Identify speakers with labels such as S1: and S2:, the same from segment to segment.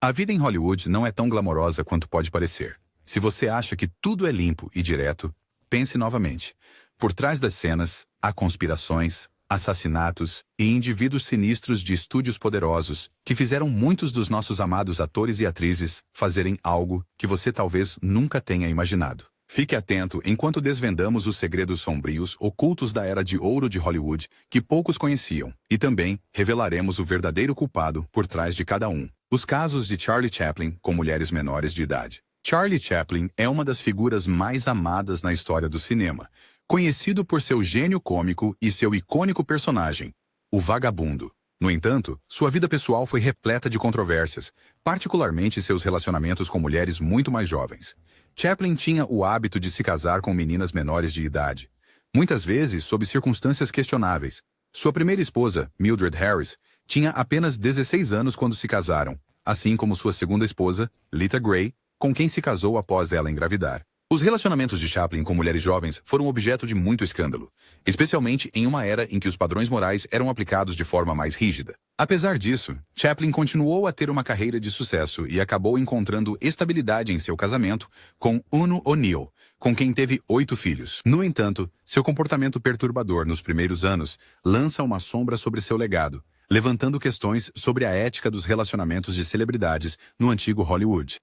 S1: A vida em Hollywood não é tão glamourosa quanto pode parecer. Se você acha que tudo é limpo e direto, pense novamente. Por trás das cenas, há conspirações, assassinatos e indivíduos sinistros de estúdios poderosos que fizeram muitos dos nossos amados atores e atrizes fazerem algo que você talvez nunca tenha imaginado. Fique atento enquanto desvendamos os segredos sombrios ocultos da era de ouro de Hollywood que poucos conheciam, e também revelaremos o verdadeiro culpado por trás de cada um. Os casos de Charlie Chaplin com mulheres menores de idade. Charlie Chaplin é uma das figuras mais amadas na história do cinema, conhecido por seu gênio cômico e seu icônico personagem, o vagabundo. No entanto, sua vida pessoal foi repleta de controvérsias, particularmente seus relacionamentos com mulheres muito mais jovens. Chaplin tinha o hábito de se casar com meninas menores de idade, muitas vezes sob circunstâncias questionáveis. Sua primeira esposa, Mildred Harris, tinha apenas 16 anos quando se casaram, assim como sua segunda esposa, Lita Grey, com quem se casou após ela engravidar. Os relacionamentos de Chaplin com mulheres jovens foram objeto de muito escândalo, especialmente em uma era em que os padrões morais eram aplicados de forma mais rígida. Apesar disso, Chaplin continuou a ter uma carreira de sucesso e acabou encontrando estabilidade em seu casamento com Uno O'Neill, com quem teve 8 filhos. No entanto, seu comportamento perturbador nos primeiros anos lança uma sombra sobre seu legado, levantando questões sobre a ética dos relacionamentos de celebridades no antigo Hollywood.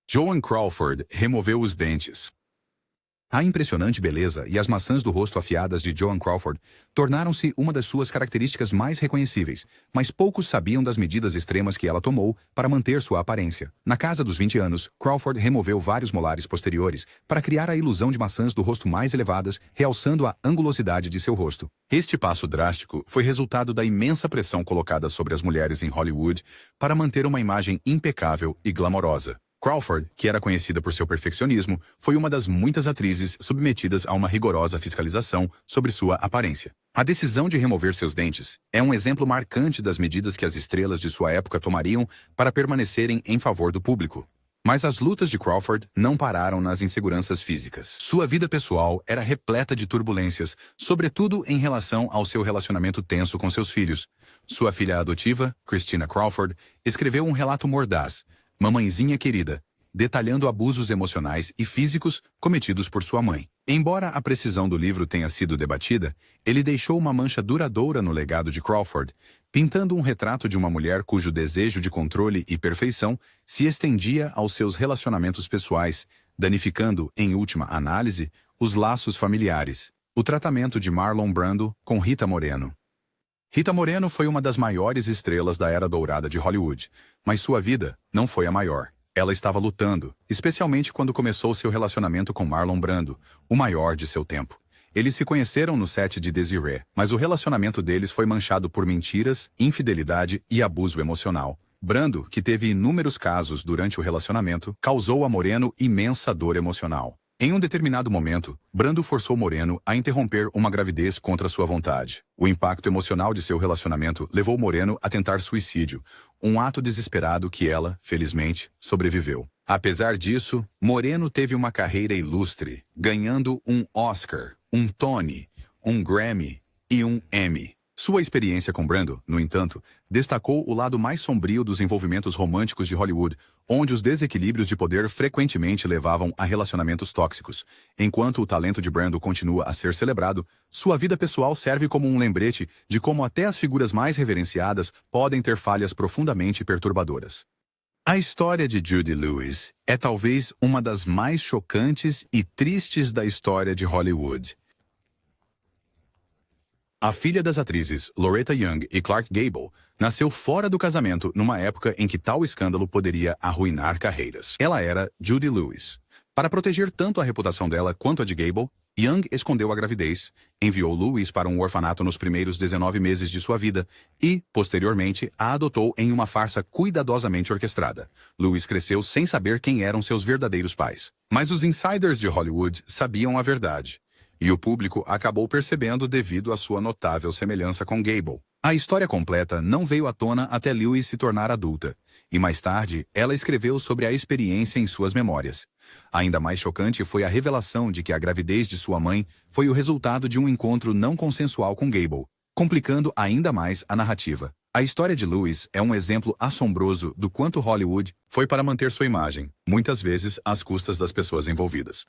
S1: Joan Crawford removeu os dentes. A impressionante beleza e as maçãs do rosto afiadas de Joan Crawford tornaram-se uma das suas características mais reconhecíveis, mas poucos sabiam das medidas extremas que ela tomou para manter sua aparência. Na casa dos 20 anos, Crawford removeu vários molares posteriores para criar a ilusão de maçãs do rosto mais elevadas, realçando a angulosidade de seu rosto. Este passo drástico foi resultado da imensa pressão colocada sobre as mulheres em Hollywood para manter uma imagem impecável e glamourosa. Crawford, que era conhecida por seu perfeccionismo, foi uma das muitas atrizes submetidas a uma rigorosa fiscalização sobre sua aparência. A decisão de remover seus dentes é um exemplo marcante das medidas que as estrelas de sua época tomariam para permanecerem em favor do público. Mas as lutas de Crawford não pararam nas inseguranças físicas. Sua vida pessoal era repleta de turbulências, sobretudo em relação ao seu relacionamento tenso com seus filhos. Sua filha adotiva, Christina Crawford, escreveu um relato mordaz, Mamãezinha Querida, detalhando abusos emocionais e físicos cometidos por sua mãe. Embora a precisão do livro tenha sido debatida, ele deixou uma mancha duradoura no legado de Crawford, pintando um retrato de uma mulher cujo desejo de controle e perfeição se estendia aos seus relacionamentos pessoais, danificando, em última análise, os laços familiares. O tratamento de Marlon Brando com Rita Moreno. Rita Moreno foi uma das maiores estrelas da era dourada de Hollywood, mas sua vida não foi a maior. Ela estava lutando, especialmente quando começou seu relacionamento com Marlon Brando, o maior de seu tempo. Eles se conheceram no set de Desiree, mas o relacionamento deles foi manchado por mentiras, infidelidade e abuso emocional. Brando, que teve inúmeros casos durante o relacionamento, causou a Moreno imensa dor emocional. Em um determinado momento, Brando forçou Moreno a interromper uma gravidez contra sua vontade. O impacto emocional de seu relacionamento levou Moreno a tentar suicídio, um ato desesperado que ela, felizmente, sobreviveu. Apesar disso, Moreno teve uma carreira ilustre, ganhando um Oscar, um Tony, um Grammy e um Emmy. Sua experiência com Brando, no entanto, destacou o lado mais sombrio dos envolvimentos românticos de Hollywood, onde os desequilíbrios de poder frequentemente levavam a relacionamentos tóxicos. Enquanto o talento de Brando continua a ser celebrado, sua vida pessoal serve como um lembrete de como até as figuras mais reverenciadas podem ter falhas profundamente perturbadoras. A história de Judy Lewis é talvez uma das mais chocantes e tristes da história de Hollywood. A filha das atrizes Loretta Young e Clark Gable nasceu fora do casamento numa época em que tal escândalo poderia arruinar carreiras. Ela era Judy Lewis. Para proteger tanto a reputação dela quanto a de Gable, Young escondeu a gravidez, enviou Lewis para um orfanato nos primeiros 19 meses de sua vida e, posteriormente, a adotou em uma farsa cuidadosamente orquestrada. Lewis cresceu sem saber quem eram seus verdadeiros pais. Mas os insiders de Hollywood sabiam a verdade. E o público acabou percebendo devido à sua notável semelhança com Gable. A história completa não veio à tona até Lewis se tornar adulta, e mais tarde ela escreveu sobre a experiência em suas memórias. Ainda mais chocante foi a revelação de que a gravidez de sua mãe foi o resultado de um encontro não consensual com Gable, complicando ainda mais a narrativa. A história de Lewis é um exemplo assombroso do quanto Hollywood foi para manter sua imagem, muitas vezes às custas das pessoas envolvidas.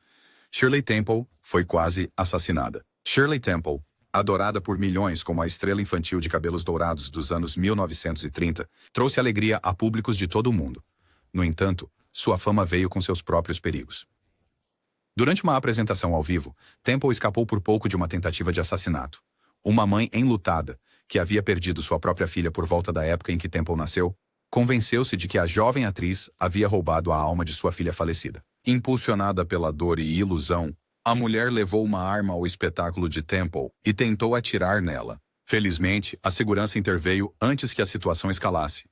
S1: Shirley Temple foi quase assassinada. Shirley Temple, adorada por milhões como a estrela infantil de cabelos dourados dos anos 1930, trouxe alegria a públicos de todo o mundo. No entanto, sua fama veio com seus próprios perigos. Durante uma apresentação ao vivo, Temple escapou por pouco de uma tentativa de assassinato. Uma mãe enlutada, que havia perdido sua própria filha por volta da época em que Temple nasceu, convenceu-se de que a jovem atriz havia roubado a alma de sua filha falecida. Impulsionada pela dor e ilusão, a mulher levou uma arma ao espetáculo de Temple e tentou atirar nela. Felizmente, a segurança interveio antes que a situação escalasse.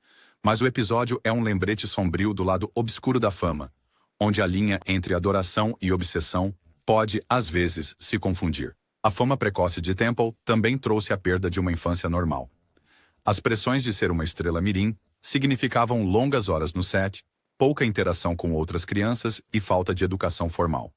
S1: Mas o episódio é um lembrete sombrio do lado obscuro da fama, onde a linha entre adoração e obsessão pode, às vezes, se confundir. A fama precoce de Temple também trouxe a perda de uma infância normal. As pressões de ser uma estrela mirim significavam longas horas no set, pouca interação com outras crianças e falta de educação formal.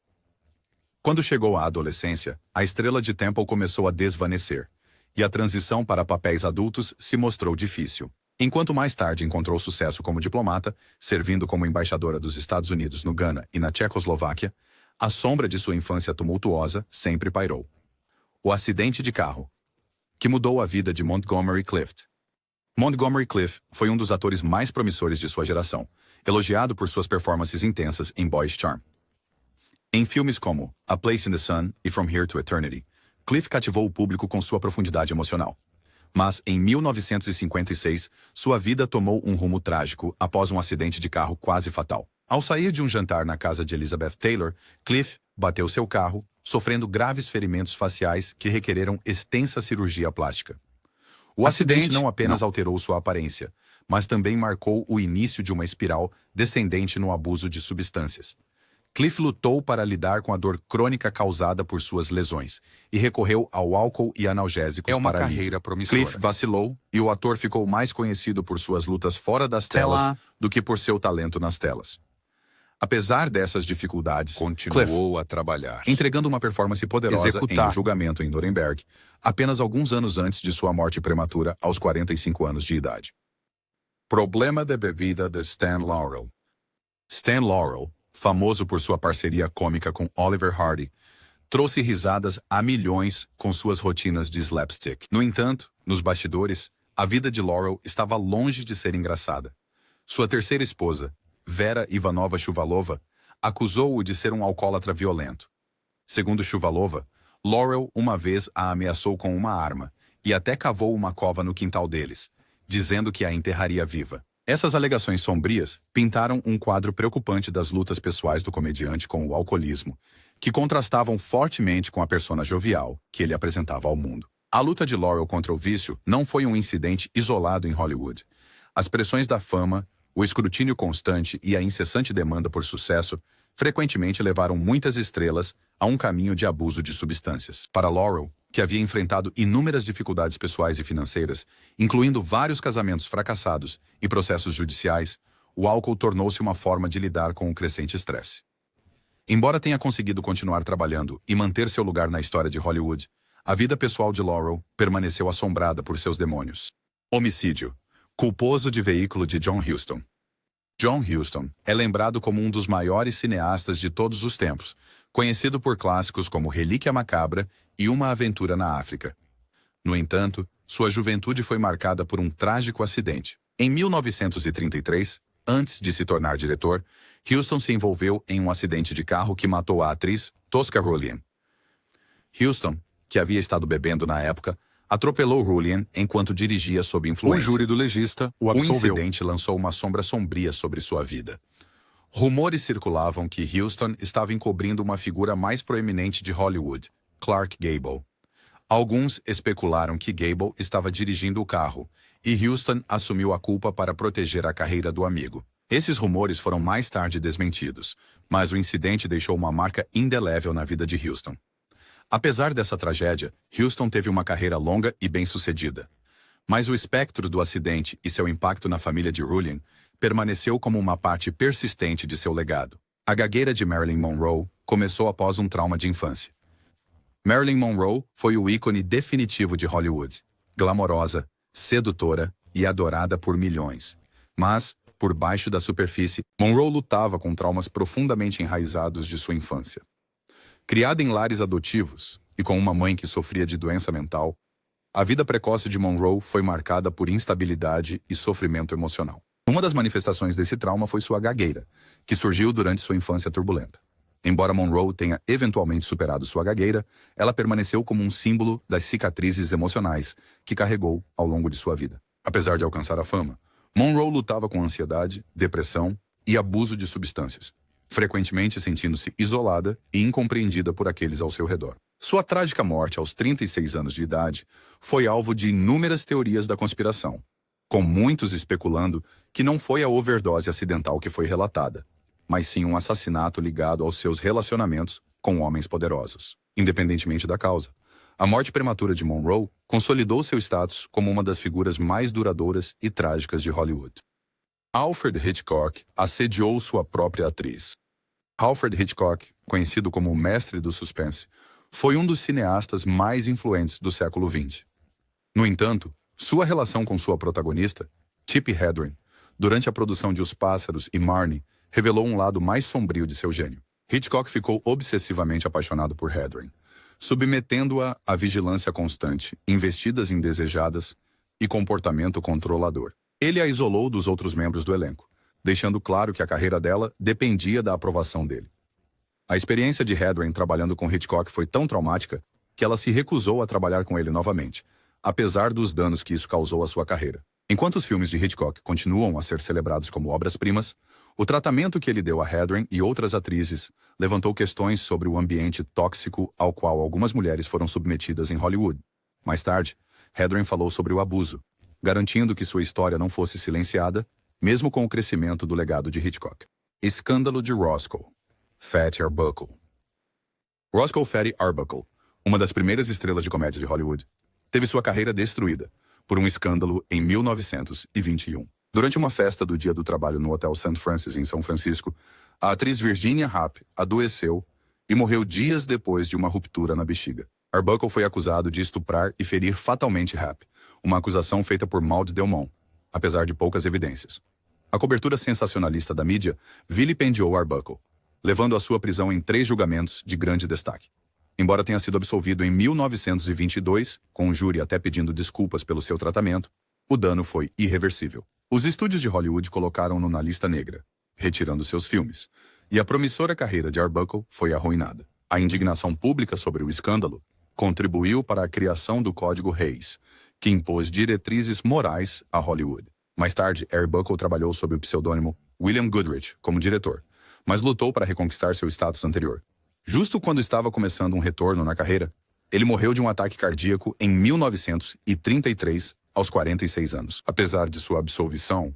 S1: Quando chegou à adolescência, a estrela de Temple começou a desvanecer, e a transição para papéis adultos se mostrou difícil. Enquanto mais tarde encontrou sucesso como diplomata, servindo como embaixadora dos Estados Unidos no Ghana e na Tchecoslováquia, a sombra de sua infância tumultuosa sempre pairou. O acidente de carro, que mudou a vida de Montgomery Clift. Montgomery Clift foi um dos atores mais promissores de sua geração, elogiado por suas performances intensas em Boy's Charm. Em filmes como A Place in the Sun e From Here to Eternity, Clift cativou o público com sua profundidade emocional. Mas, em 1956, sua vida tomou um rumo trágico após um acidente de carro quase fatal. Ao sair de um jantar na casa de Elizabeth Taylor, Clift bateu seu carro, sofrendo graves ferimentos faciais que requereram extensa cirurgia plástica. O acidente não apenas alterou sua aparência, mas também marcou o início de uma espiral descendente no abuso de substâncias. Clift lutou para lidar com a dor crônica causada por suas lesões e recorreu ao álcool e analgésicos para alívio.
S2: Carreira promissora.
S1: Clift vacilou e o ator ficou mais conhecido por suas lutas fora das telas do que por seu talento nas telas. Apesar dessas dificuldades,
S2: Continuou a trabalhar,
S1: entregando uma performance poderosa em um julgamento em Nuremberg, apenas alguns anos antes de sua morte prematura aos 45 anos de idade. Problema de bebida de Stan Laurel. Stan Laurel, famoso por sua parceria cômica com Oliver Hardy, trouxe risadas a milhões com suas rotinas de slapstick. No entanto, nos bastidores, a vida de Laurel estava longe de ser engraçada. Sua terceira esposa, Vera Ivanova Shuvalova, acusou-o de ser um alcoólatra violento. Segundo Shuvalova, Laurel uma vez a ameaçou com uma arma e até cavou uma cova no quintal deles, dizendo que a enterraria viva. Essas alegações sombrias pintaram um quadro preocupante das lutas pessoais do comediante com o alcoolismo, que contrastavam fortemente com a persona jovial que ele apresentava ao mundo. A luta de Laurel contra o vício não foi um incidente isolado em Hollywood. As pressões da fama, o escrutínio constante e a incessante demanda por sucesso frequentemente levaram muitas estrelas a um caminho de abuso de substâncias. Para Laurel, que havia enfrentado inúmeras dificuldades pessoais e financeiras, incluindo vários casamentos fracassados e processos judiciais, o álcool tornou-se uma forma de lidar com o crescente estresse. Embora tenha conseguido continuar trabalhando e manter seu lugar na história de Hollywood, a vida pessoal de Laurel permaneceu assombrada por seus demônios. Homicídio. Culposo de veículo de John Huston. John Huston é lembrado como um dos maiores cineastas de todos os tempos, conhecido por clássicos como Relíquia Macabra e Uma Aventura na África. No entanto, sua juventude foi marcada por um trágico acidente. Em 1933, antes de se tornar diretor, Huston se envolveu em um acidente de carro que matou a atriz Tosca Rowland. Huston, que havia estado bebendo na época, atropelou Rowland enquanto dirigia sob influência.
S2: O júri do legista o
S1: O
S2: absolveu.
S1: incidente lançou uma sombra sombria sobre sua vida. Rumores circulavam que Huston estava encobrindo uma figura mais proeminente de Hollywood, Clark Gable. Alguns especularam que Gable estava dirigindo o carro, e Huston assumiu a culpa para proteger a carreira do amigo. Esses rumores foram mais tarde desmentidos, mas o incidente deixou uma marca indelével na vida de Huston. Apesar dessa tragédia, Huston teve uma carreira longa e bem-sucedida. Mas o espectro do acidente e seu impacto na família de Rowland permaneceu como uma parte persistente de seu legado. A gagueira de Marilyn Monroe começou após um trauma de infância. Marilyn Monroe foi o ícone definitivo de Hollywood. Glamorosa, sedutora e adorada por milhões. Mas, por baixo da superfície, Monroe lutava com traumas profundamente enraizados de sua infância. Criada em lares adotivos e com uma mãe que sofria de doença mental, a vida precoce de Monroe foi marcada por instabilidade e sofrimento emocional. Uma das manifestações desse trauma foi sua gagueira, que surgiu durante sua infância turbulenta. Embora Monroe tenha eventualmente superado sua gagueira, ela permaneceu como um símbolo das cicatrizes emocionais que carregou ao longo de sua vida. Apesar de alcançar a fama, Monroe lutava com ansiedade, depressão e abuso de substâncias, frequentemente sentindo-se isolada e incompreendida por aqueles ao seu redor. Sua trágica morte aos 36 anos de idade foi alvo de inúmeras teorias da conspiração, com muitos especulando que não foi a overdose acidental que foi relatada, mas sim um assassinato ligado aos seus relacionamentos com homens poderosos. Independentemente da causa, a morte prematura de Monroe consolidou seu status como uma das figuras mais duradouras e trágicas de Hollywood. Alfred Hitchcock assediou sua própria atriz. Alfred Hitchcock, conhecido como o mestre do suspense, foi um dos cineastas mais influentes do século XX. No entanto, sua relação com sua protagonista, Tippi Hedren, durante a produção de Os Pássaros e Marnie, revelou um lado mais sombrio de seu gênio. Hitchcock ficou obsessivamente apaixonado por Hedren, submetendo-a à vigilância constante, investidas indesejadas e comportamento controlador. Ele a isolou dos outros membros do elenco, deixando claro que a carreira dela dependia da aprovação dele. A experiência de Hedren trabalhando com Hitchcock foi tão traumática que ela se recusou a trabalhar com ele novamente, apesar dos danos que isso causou à sua carreira. Enquanto os filmes de Hitchcock continuam a ser celebrados como obras-primas, o tratamento que ele deu a Hedren e outras atrizes levantou questões sobre o ambiente tóxico ao qual algumas mulheres foram submetidas em Hollywood. Mais tarde, Hedren falou sobre o abuso, garantindo que sua história não fosse silenciada, mesmo com o crescimento do legado de Hitchcock. Escândalo de Roscoe Fatty Arbuckle. Roscoe Fatty Arbuckle, uma das primeiras estrelas de comédia de Hollywood, teve sua carreira destruída por um escândalo em 1921. Durante uma festa do Dia do Trabalho no Hotel St. Francis, em São Francisco, a atriz Virginia Rappe adoeceu e morreu dias depois de uma ruptura na bexiga. Arbuckle foi acusado de estuprar e ferir fatalmente Rappe, uma acusação feita por Maud Delmont, apesar de poucas evidências. A cobertura sensacionalista da mídia vilipendiou Arbuckle, levando a sua prisão em 3 julgamentos de grande destaque. Embora tenha sido absolvido em 1922, com o júri até pedindo desculpas pelo seu tratamento, o dano foi irreversível. Os estúdios de Hollywood colocaram-no na lista negra, retirando seus filmes, e a promissora carreira de Arbuckle foi arruinada. A indignação pública sobre o escândalo contribuiu para a criação do Código Hays, que impôs diretrizes morais a Hollywood. Mais tarde, Arbuckle trabalhou sob o pseudônimo William Goodrich como diretor, mas lutou para reconquistar seu status anterior. Justo quando estava começando um retorno na carreira, ele morreu de um ataque cardíaco em 1933, aos 46 anos. Apesar de sua absolvição,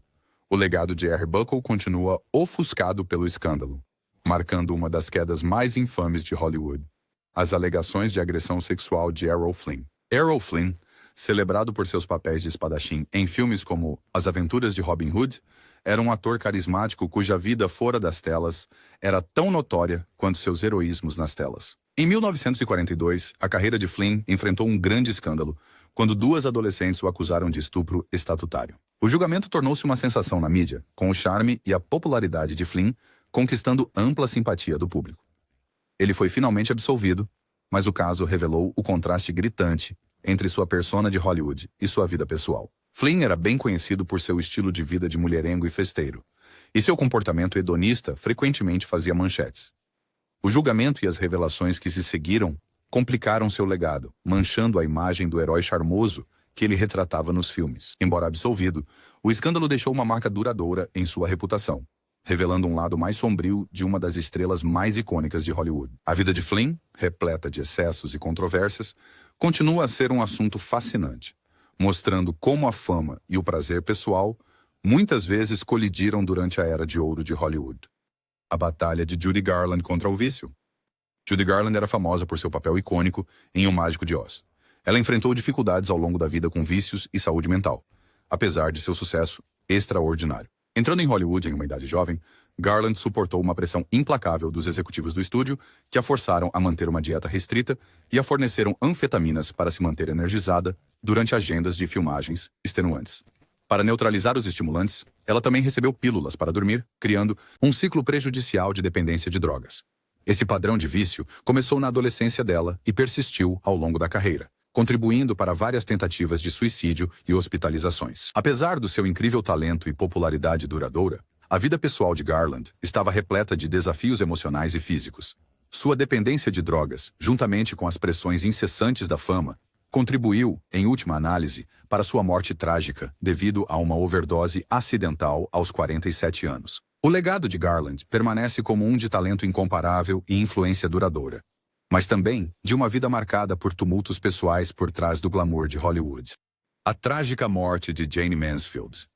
S1: o legado de Arbuckle continua ofuscado pelo escândalo, marcando uma das quedas mais infames de Hollywood: as alegações de agressão sexual de Errol Flynn. Errol Flynn, celebrado por seus papéis de espadachim em filmes como As Aventuras de Robin Hood, era um ator carismático cuja vida fora das telas era tão notória quanto seus heroísmos nas telas. Em 1942, a carreira de Flynn enfrentou um grande escândalo quando 2 adolescentes o acusaram de estupro estatutário. O julgamento tornou-se uma sensação na mídia, com o charme e a popularidade de Flynn conquistando ampla simpatia do público. Ele foi finalmente absolvido, mas o caso revelou o contraste gritante entre sua persona de Hollywood e sua vida pessoal. Flynn era bem conhecido por seu estilo de vida de mulherengo e festeiro, e seu comportamento hedonista frequentemente fazia manchetes. O julgamento e as revelações que se seguiram complicaram seu legado, manchando a imagem do herói charmoso que ele retratava nos filmes. Embora absolvido, o escândalo deixou uma marca duradoura em sua reputação, revelando um lado mais sombrio de uma das estrelas mais icônicas de Hollywood. A vida de Flynn, repleta de excessos e controvérsias, continua a ser um assunto fascinante, mostrando como a fama e o prazer pessoal muitas vezes colidiram durante a era de ouro de Hollywood. A batalha de Judy Garland contra o vício. Judy Garland era famosa por seu papel icônico em O Mágico de Oz. Ela enfrentou dificuldades ao longo da vida com vícios e saúde mental, apesar de seu sucesso extraordinário. Entrando em Hollywood em uma idade jovem, Garland suportou uma pressão implacável dos executivos do estúdio que a forçaram a manter uma dieta restrita e a forneceram anfetaminas para se manter energizada durante agendas de filmagens extenuantes. Para neutralizar os estimulantes, ela também recebeu pílulas para dormir, criando um ciclo prejudicial de dependência de drogas. Esse padrão de vício começou na adolescência dela e persistiu ao longo da carreira, contribuindo para várias tentativas de suicídio e hospitalizações. Apesar do seu incrível talento e popularidade duradoura, a vida pessoal de Garland estava repleta de desafios emocionais e físicos. Sua dependência de drogas, juntamente com as pressões incessantes da fama, contribuiu, em última análise, para sua morte trágica devido a uma overdose acidental aos 47 anos. O legado de Garland permanece como um de talento incomparável e influência duradoura, mas também de uma vida marcada por tumultos pessoais por trás do glamour de Hollywood. A trágica morte de Jayne Mansfield.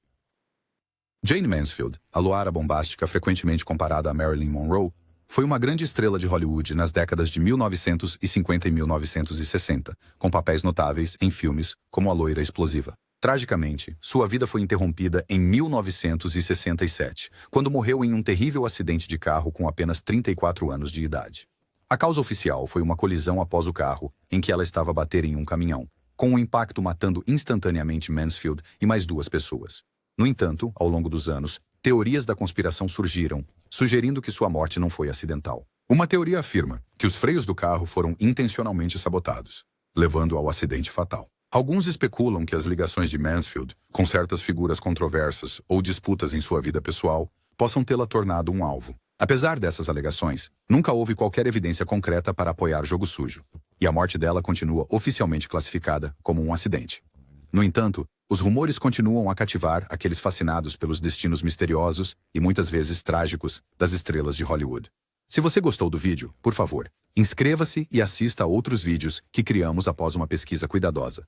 S1: Jayne Mansfield, a luara bombástica frequentemente comparada a Marilyn Monroe, foi uma grande estrela de Hollywood nas décadas de 1950 e 1960, com papéis notáveis em filmes como A Loira Explosiva. Tragicamente, sua vida foi interrompida em 1967, quando morreu em um terrível acidente de carro com apenas 34 anos de idade. A causa oficial foi uma colisão após o carro, em que ela estava a bater em um caminhão, com o impacto matando instantaneamente Mansfield e mais 2 pessoas. No entanto, ao longo dos anos, teorias da conspiração surgiram, sugerindo que sua morte não foi acidental. Uma teoria afirma que os freios do carro foram intencionalmente sabotados, levando ao acidente fatal. Alguns especulam que as ligações de Mansfield com certas figuras controversas ou disputas em sua vida pessoal possam tê-la tornado um alvo. Apesar dessas alegações, nunca houve qualquer evidência concreta para apoiar jogo sujo, e a morte dela continua oficialmente classificada como um acidente. No entanto, os rumores continuam a cativar aqueles fascinados pelos destinos misteriosos e muitas vezes trágicos das estrelas de Hollywood. Se você gostou do vídeo, por favor, inscreva-se e assista a outros vídeos que criamos após uma pesquisa cuidadosa.